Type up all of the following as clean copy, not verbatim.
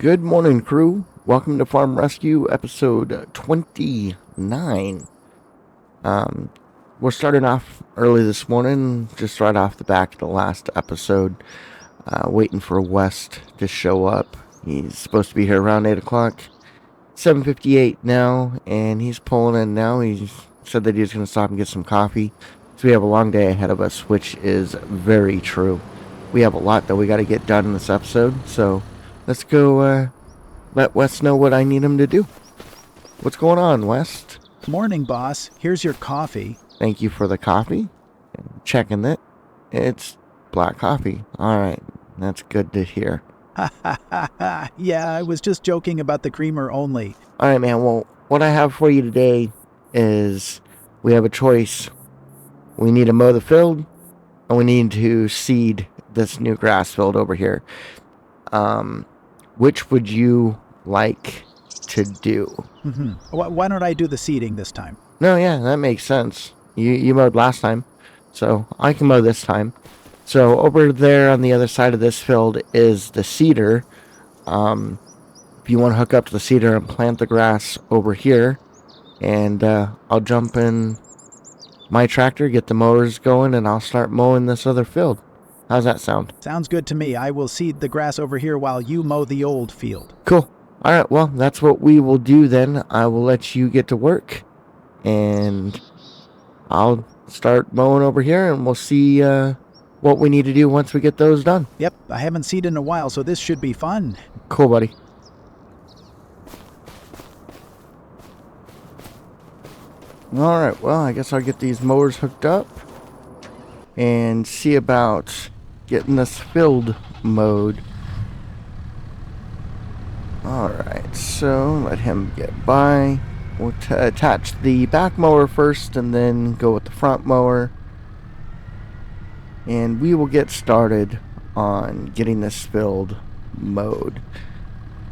Good morning, crew. Welcome to Farm Rescue, episode 29. We're starting off early this morning, just right off the back of the last episode, waiting for West to show up. He's supposed to be here around 8 o'clock, 7:58 now, and he's pulling in now. He said that he was going to stop and get some coffee. So we have a long day ahead of us, which is very true. We have a lot that we got to get done in this episode, so let's go let Wes know what I need him to do. What's going on, Wes? Morning, boss. Here's your coffee. Thank you for the coffee. Checking it. It's black coffee. All right. That's good to hear. Ha ha ha ha. Yeah, I was just joking about the creamer only. All right, man. Well, what I have for you today is we have a choice. We need to mow the field, and we need to seed this new grass field over here. Which would you like to do? Why don't I do the seeding this time? No, yeah, that makes sense. You mowed last time, so I can mow this time. So over there on the other side of this field is the cedar. If you want to hook up to the cedar and plant the grass over here, and I'll jump in my tractor, get the mowers going, and I'll start mowing this other field. How's that sound? Sounds good to me. I will seed the grass over here while you mow the old field. Cool. All right, well, that's what we will do then. I will let you get to work, and I'll start mowing over here, and we'll see what we need to do once we get those done. Yep, I haven't seeded in a while, so this should be fun. Cool, buddy. All right, well, I guess I'll get these mowers hooked up and see about getting this field mowed. Alright, so let him get by. We'll attach the back mower first and then go with the front mower. And we will get started on getting this field mowed.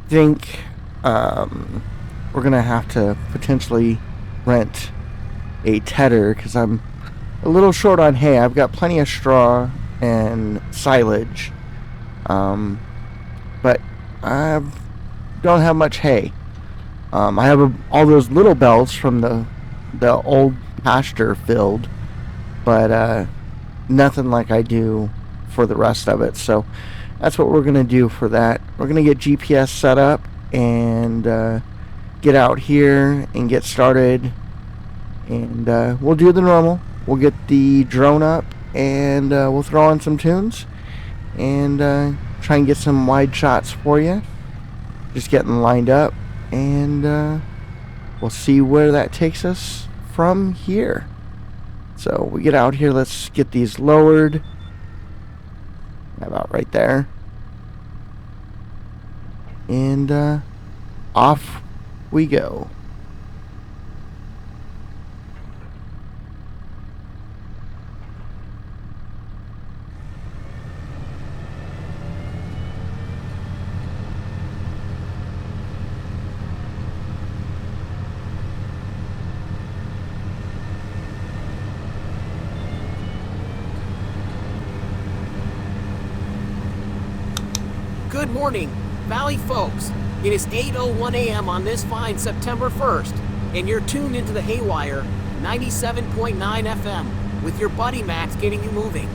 I think we're going to have to potentially rent a tedder because I'm a little short on hay. I've got plenty of straw and silage, but I don't have much hay. I have all those little bells from the old pasture field, but nothing like I do for the rest of it. So that's what we're gonna do for that. We're gonna get GPS set up and get out here and get started, and we'll do the normal. We'll get the drone up and we'll throw on some tunes and try and get some wide shots for you. Just getting lined up, and we'll see where that takes us from here. So we get out here, let's get these lowered. About right there. And off we go. Good morning, Valley folks. It is 8:01 a.m. on this fine September 1st, and you're tuned into the Haywire 97.9 FM with your buddy Max getting you moving.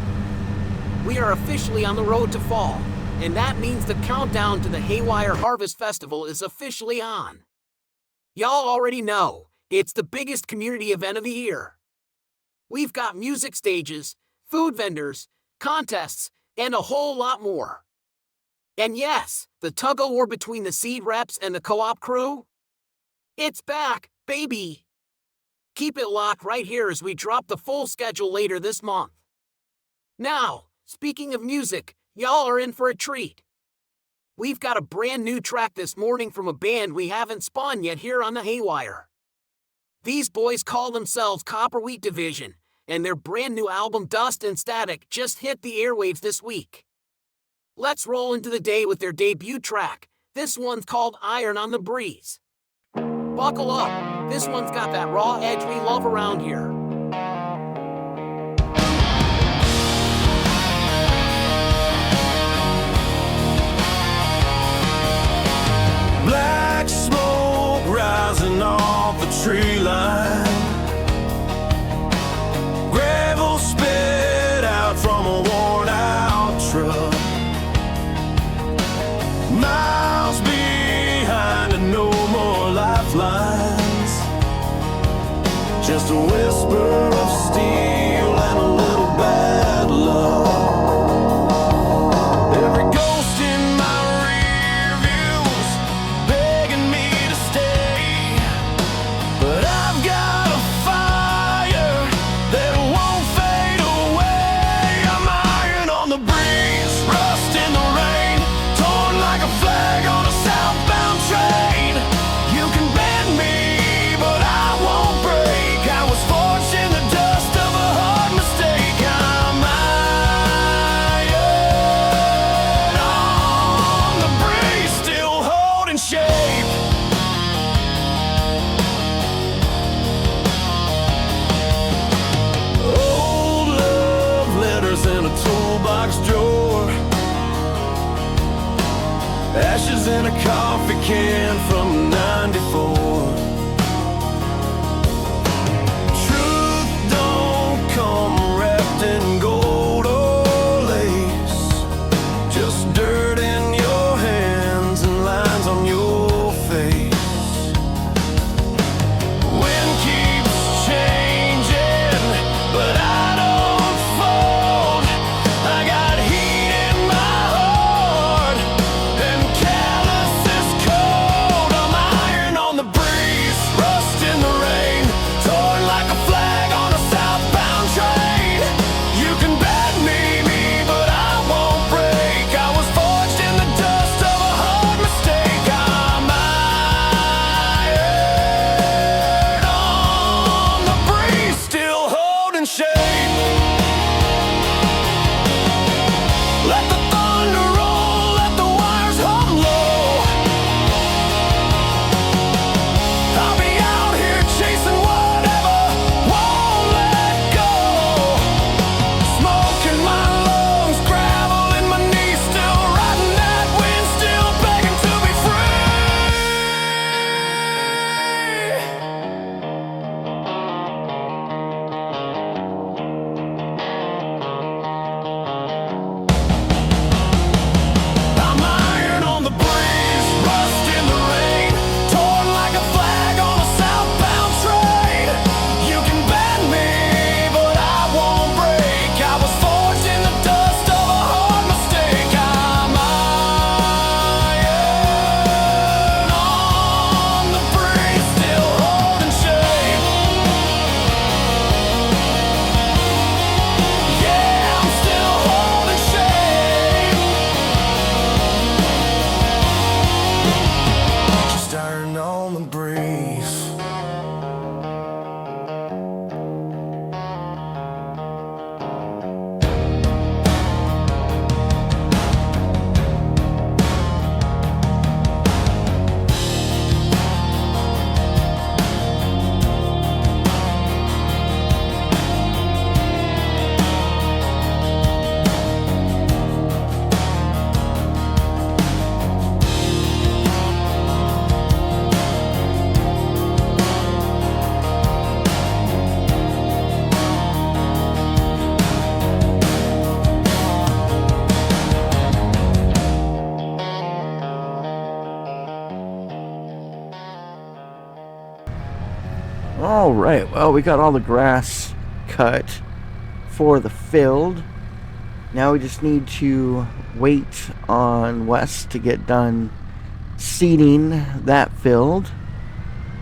We are officially on the road to fall, and that means the countdown to the Haywire Harvest Festival is officially on. Y'all already know, it's the biggest community event of the year. We've got music stages, food vendors, contests, and a whole lot more. And yes, the tug-of-war between the seed reps and the co-op crew? It's back, baby! Keep it locked right here as we drop the full schedule later this month. Now, speaking of music, y'all are in for a treat. We've got a brand new track this morning from a band we haven't spawned yet here on the Haywire. These boys call themselves Copperwheat Division, and their brand new album Dust and Static just hit the airwaves this week. Let's roll into the day with their debut track. This one's called Iron on the Breeze. Buckle up, this one's got that raw edge we love around here. Just a whisper of steel and a little bad luck. Every ghost in my rear view's begging me to stay, but I've got a fire that won't fade away. I'm iron on the breeze, rust in the rain, torn like a flag on a southbound train. You can bend me, but I won't break. I was forged in the dust of a hard mistake. I'm iron on the breeze, still holding shape. Old love letters in a toolbox drawer, ashes in a coffee can from '94. Truth don't come wrapped in gold or lace, just dirt in your hands and lines on your face. Wind keeps changing, but I don't fold. I got heat in my heart, and callous is cold. I'm iron on the breeze, rust in the rain, torn like a flag on a southbound train. You can bend me, but I won't break. I was forged in the dust of a hard mistake. I'm iron on the breeze, still holding shape. Let the thunder roll, let the wires hum low. I'll be out here chasing whatever won't let go. Smoke in my lungs, gravel in my knees, still riding that wind, still begging to be I'm iron on the breeze, rust in the rain, torn like a flag on a southbound train. You can bend me, but I won't break. I was forged in the dust of a hard mistake. I'm iron on the breeze, still holding shape. Yeah, I'm still holding shape. Just iron on the breeze. All right, well, we got all the grass cut for the field. Now we just need to wait on Wes to get done seeding that field.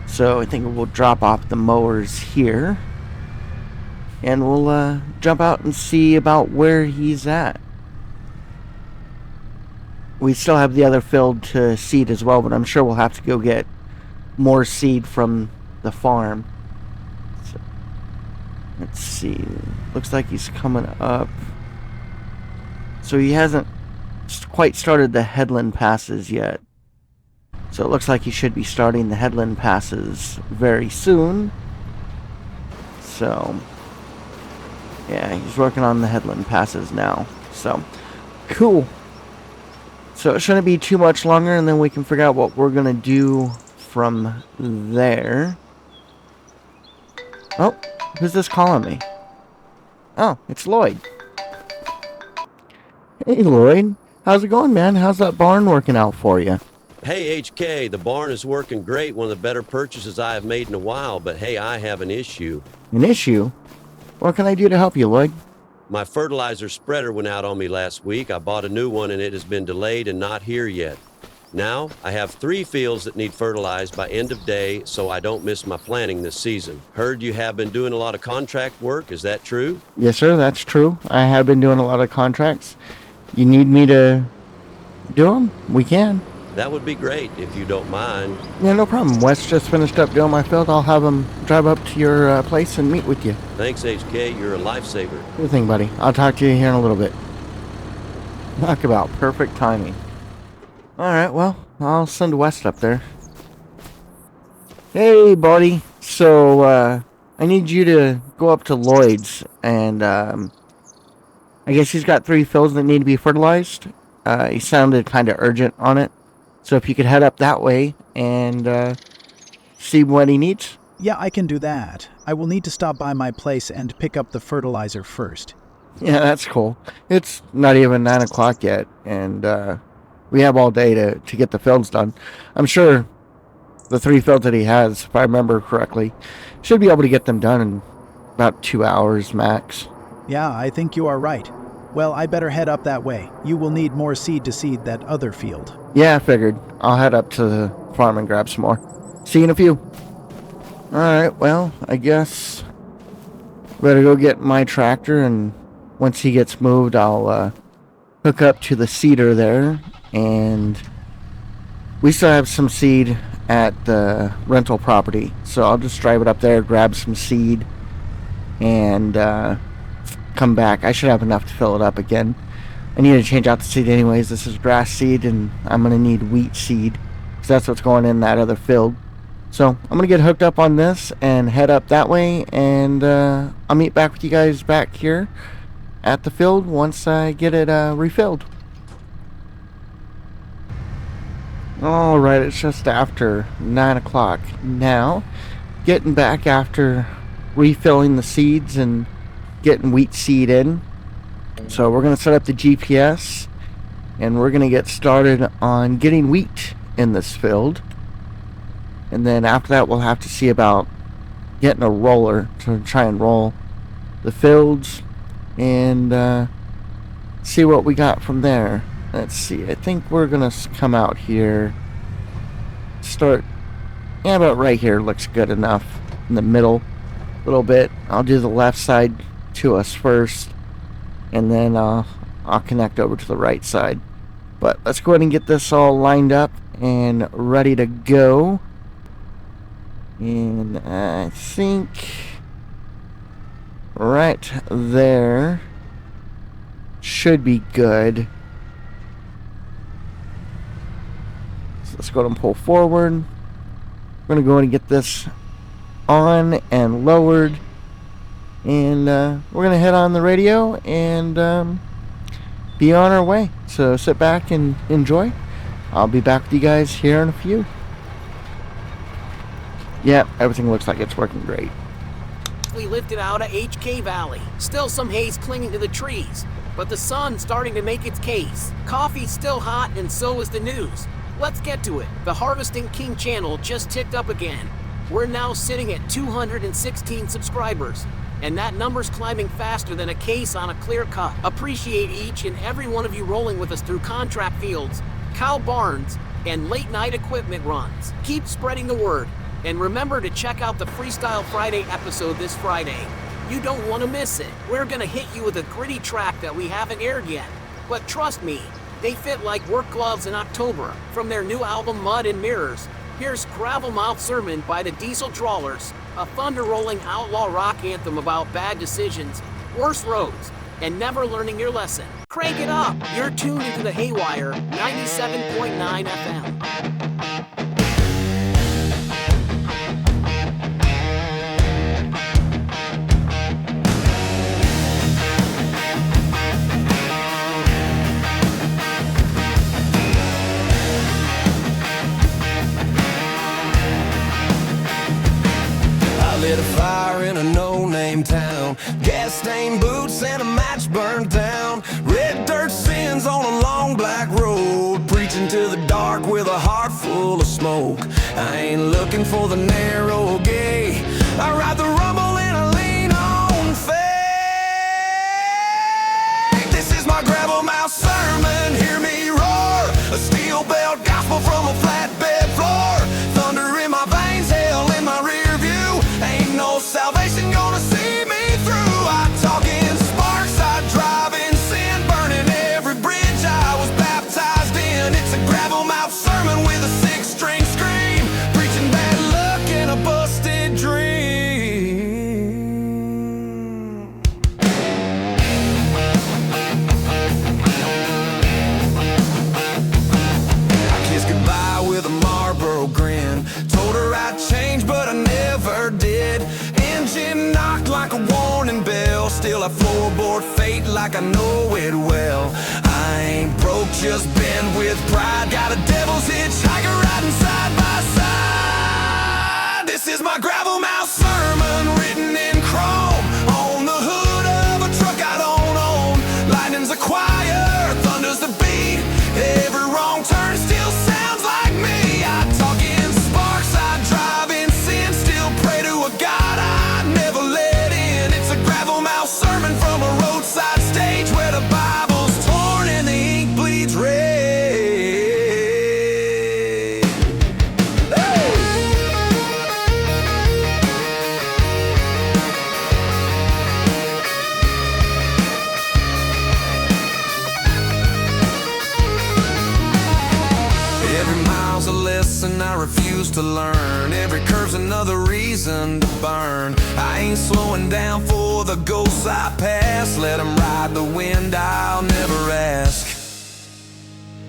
So I think we'll drop off the mowers here, and we'll jump out and see about where he's at. We still have the other field to seed as well, but I'm sure we'll have to go get more seed from the farm. So, let's see. Looks like he's coming up. So he hasn't quite started the headland passes yet. So it looks like he should be starting the headland passes very soon. So, yeah, he's working on the headland passes now. So, cool. So it shouldn't be too much longer, and then we can figure out what we're going to do from there. Oh, who's this calling me? Oh, it's Lloyd. Hey, Lloyd. How's it going, man? How's that barn working out for you? Hey, HK, the barn is working great, one of the better purchases I have made in a while, but hey, I have an issue. An issue? What can I do to help you, Lloyd? My fertilizer spreader went out on me last week. I bought a new one and it has been delayed and not here yet. Now, I have 3 fields that need fertilized by end of day so I don't miss my planting this season. Heard you have been doing a lot of contract work, is that true? Yes, sir, that's true. I have been doing a lot of contracts. You need me to do them? We can. That would be great, if you don't mind. Yeah, no problem. Wes just finished up doing my field. I'll have him drive up to your place and meet with you. Thanks, HK. You're a lifesaver. Good thing, buddy. I'll talk to you here in a little bit. Talk about perfect timing. Alright, well, I'll send West up there. Hey, buddy. So, I need you to go up to Lloyd's, and, I guess he's got 3 fields that need to be fertilized. He sounded kind of urgent on it. So if you could head up that way and, see what he needs. Yeah, I can do that. I will need to stop by my place and pick up the fertilizer first. Yeah, that's cool. It's not even 9 o'clock yet, and, we have all day to get the fields done. I'm sure the 3 fields that he has, if I remember correctly, should be able to get them done in about 2 hours max. Yeah, I think you are right. Well, I better head up that way. You will need more seed to seed that other field. Yeah, I figured. I'll head up to the farm and grab some more. See you in a few. Alright, well, I guess better go get my tractor, and once he gets moved, I'll hook up to the seeder there. And we still have some seed at the rental property, so I'll just drive it up there, grab some seed, and come back. I should have enough to fill it up again. I need to change out the seed anyways. This is grass seed, and I'm going to need wheat seed, because that's what's going in that other field. So I'm going to get hooked up on this and head up that way, and I'll meet back with you guys back here at the field once I get it refilled. Alright, it's just after 9 o'clock now. Getting back after refilling the seeds and getting wheat seed in. So we're going to set up the GPS, and we're going to get started on getting wheat in this field. And then after that, we'll have to see about getting a roller to try and roll the fields and see what we got from there. Let's see, I think we're going to come out here, start, yeah, about right here looks good enough, in the middle a little bit. I'll do the left side to us first, and then I'll connect over to the right side. But let's go ahead and get this all lined up and ready to go. And I think right there should be good. Let's go ahead and pull forward. We're going to go ahead and get this on and lowered. And we're going to head on the radio and be on our way. So sit back and enjoy. I'll be back with you guys here in a few. Yeah, everything looks like it's working great. We lifted out of HK Valley. Still some haze clinging to the trees, but the sun's starting to make its case. Coffee's still hot, and so is the news. Let's get to it. The Harvesting King channel just ticked up again. We're now sitting at 216 subscribers, and that number's climbing faster than a case on a clear cut. Appreciate each and every one of you rolling with us through contract fields, cow barns, and late night equipment runs. Keep spreading the word, and remember to check out the Freestyle Friday episode this Friday. You don't want to miss it. We're gonna hit you with a gritty track that we haven't aired yet, but trust me, they fit like work gloves in October. From their new album Mud and Mirrors, here's Gravelmouth Sermon by the Diesel Drawlers, a thunder-rolling outlaw rock anthem about bad decisions, worse roads, and never learning your lesson. Crank it up! You're tuned into the Haywire, 97.9 FM. Lit a fire in a no-name town. Gas-stained boots and a match burned down. Red dirt sins on a long black road. Preaching to the dark dark with a heart full of smoke. I ain't looking for the narrow gate. I ride the rumble and I lean on faith. This is my gravel mouth sermon, hear me roar. A steel belt gospel from a flatbed floor. Thunder in my veins, hell in my rear view. Ain't no salvation gonna see me through. I talk in sparks, I drive in sin, burning every bridge I was baptized in. It's a gravel mouth sermon with a 6-string scream, preaching bad luck and a busted dream. I kissed goodbye with a Marlboro grin. Told her I'd change, but I never did. Engine knocked like a warning bell. Still I floorboard fate like I know it well. I ain't broke, just bent with pride. Got a devil's hitchhiker riding side by side. This is my gravel mouth sermon, written in chrome on the hood of a truck I don't own. Lightning's a choir, thunder's the beat. Every wrong turn still sounds like me. I talk in sparks, I drive in sin. Still pray to a God I never let in. It's a gravel mouth sermon from a roadside stage where the Bible's torn and the ink bleeds red. Every mile's a lesson I refuse to learn. Every curve's another reason to burn. I ain't slowing down for the ghosts I pass. Let 'em ride the wind, I'll never ask.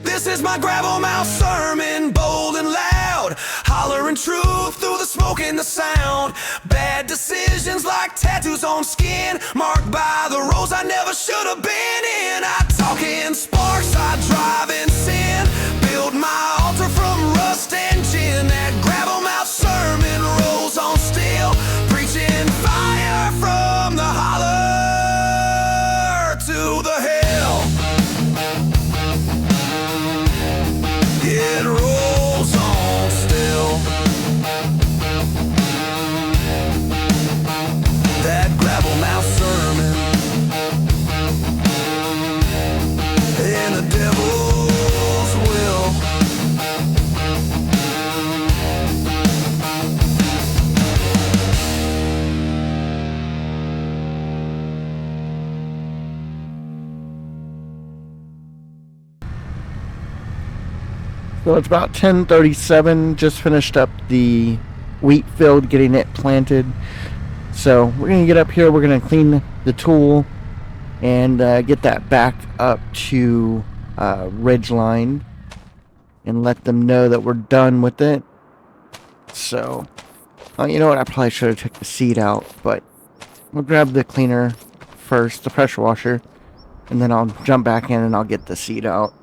This is my gravel mouth sermon, bold and loud, hollering truth through the smoke and the sound. Bad decisions like tattoos on skin, marked by the roads I never should have been in. I talk in sparks, I drive in sin, build my altar from rust and gin. That gravel mouth sermon rolls on steel, preaching fire from the holler to the hill. It rolls on still. That gravel mouth sermon and the devil's will. So it's about 10:37. Just finished up the wheat field, getting it planted. So we're gonna get up here. We're gonna clean the tool and get that back up to RidgeLine and let them know that we're done with it. So, you know what? I probably should have took the seed out, but we'll grab the cleaner first, the pressure washer, and then I'll jump back in and I'll get the seed out.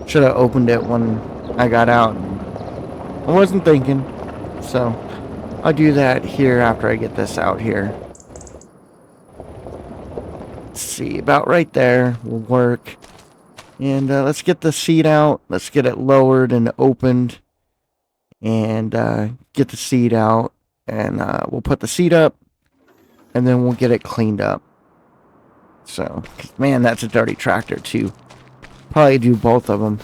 Should have opened it when I got out. I wasn't thinking, so I'll do that here after I get this out here. Let's see, about right there will work. And let's get the seed out. Let's get it lowered and opened. And get the seed out. And we'll put the seed up. And then we'll get it cleaned up. So, man, that's a dirty tractor too. Probably do both of them.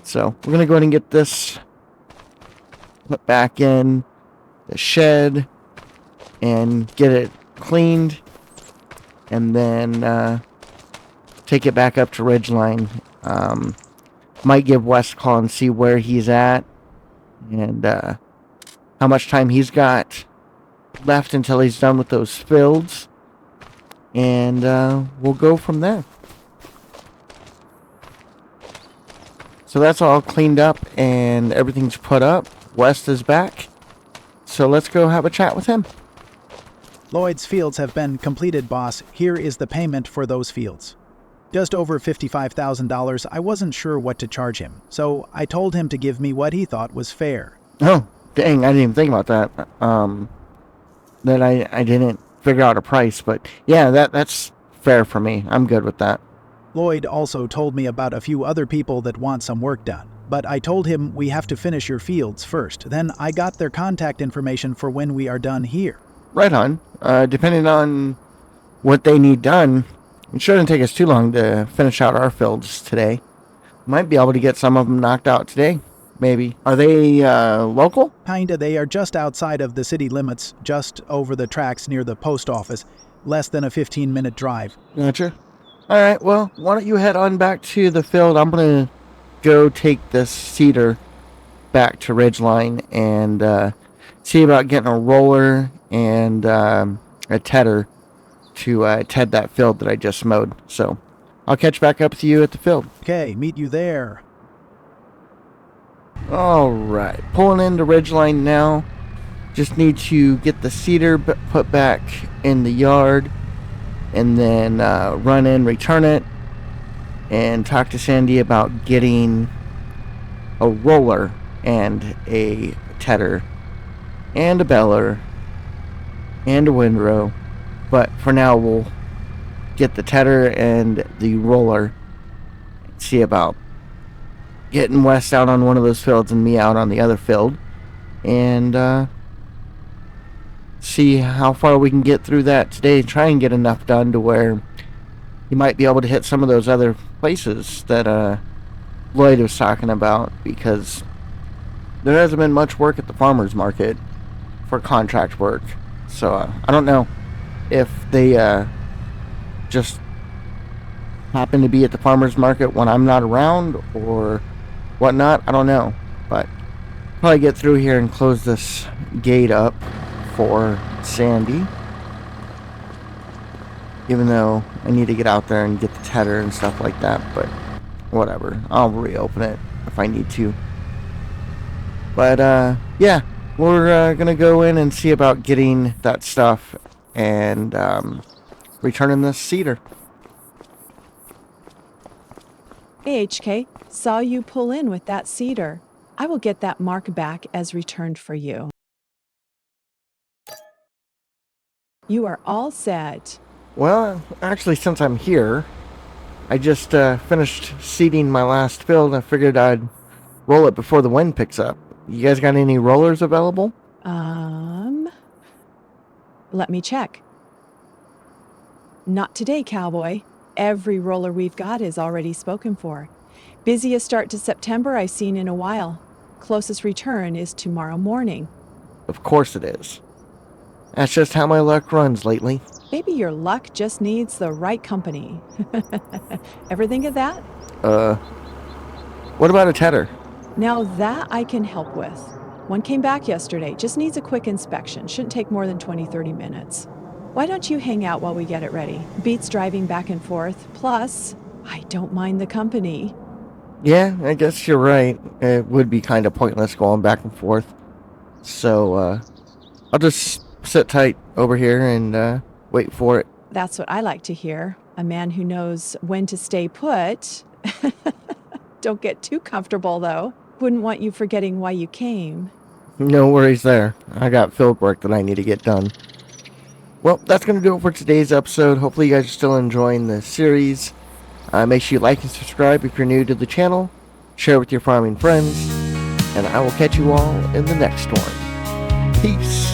So we're gonna go ahead and get this put back in the shed and get it cleaned, and then take it back up to RidgeLine. Might give Wes a call and see where he's at and how much time he's got left until he's done with those fields, and we'll go from there. So that's all cleaned up and everything's put up. West is back. So let's go have a chat with him. Lloyd's fields have been completed, boss. Here is the payment for those fields. Just over $55,000. I wasn't sure what to charge him, so I told him to give me what he thought was fair. Oh, dang, I didn't even think about that. That I didn't figure out a price, but yeah, that's fair for me. I'm good with that. Lloyd also told me about a few other people that want some work done. but I told him we have to finish your fields first. Then I got their contact information for when we are done here. Right on. Depending on what they need done, it shouldn't take us too long to finish out our fields today. Might be able to get some of them knocked out today, maybe. Are they local? Kinda, they are just outside of the city limits, just over the tracks near the post office. Less than a 15-minute drive. Gotcha. All right, well, why don't you head on back to the field? I'm going to go take this cedar back to RidgeLine and see about getting a roller and a tedder to ted that field that I just mowed. So I'll catch back up with you at the field. Okay, meet you there. All right, pulling into RidgeLine now. Just need to get the cedar put back in the yard and then run in, return it, and talk to Sandy about getting a roller and a tedder and a beller and a windrow. But for now, we'll get the tedder and the roller, see about getting Wes out on one of those fields and me out on the other field, and see how far we can get through that today. Try and get enough done to where you might be able to hit some of those other places that Lloyd was talking about, because there hasn't been much work at the farmers market for contract work. So I don't know if they just happen to be at the farmers market when I'm not around or whatnot. I don't know, but probably get through here and close this gate up for Sandy, even though I need to get out there and get the tedder and stuff like that. But whatever, I'll reopen it if I need to. But yeah, we're gonna go in and see about getting that stuff and returning this cedar. AHK, saw you pull in with that cedar. I will get that mark back as returned for you. You are all set. Well, actually, since I'm here, I just finished seeding my last field. I figured I'd roll it before the wind picks up. You guys got any rollers available? Let me check. Not today, cowboy. Every roller we've got is already spoken for. Busiest start to September I've seen in a while. Closest return is tomorrow morning. Of course it is. That's just how my luck runs lately. Maybe your luck just needs the right company. Ever think of that? What about a tedder? Now that I can help with. One came back yesterday, just needs a quick inspection. Shouldn't take more than 20-30 minutes. Why don't you hang out while we get it ready? Beats driving back and forth. Plus, I don't mind the company. Yeah, I guess you're right. It would be kind of pointless going back and forth. So, I'll just sit tight over here and wait for it. That's what I like to hear. A man who knows when to stay put. Don't get too comfortable, though. Wouldn't want you forgetting why you came. No worries there. I got field work that I need to get done. Well, that's going to do it for today's episode. Hopefully you guys are still enjoying the series. Make sure you like and subscribe if you're new to the channel. Share with your farming friends. And I will catch you all in the next one. Peace.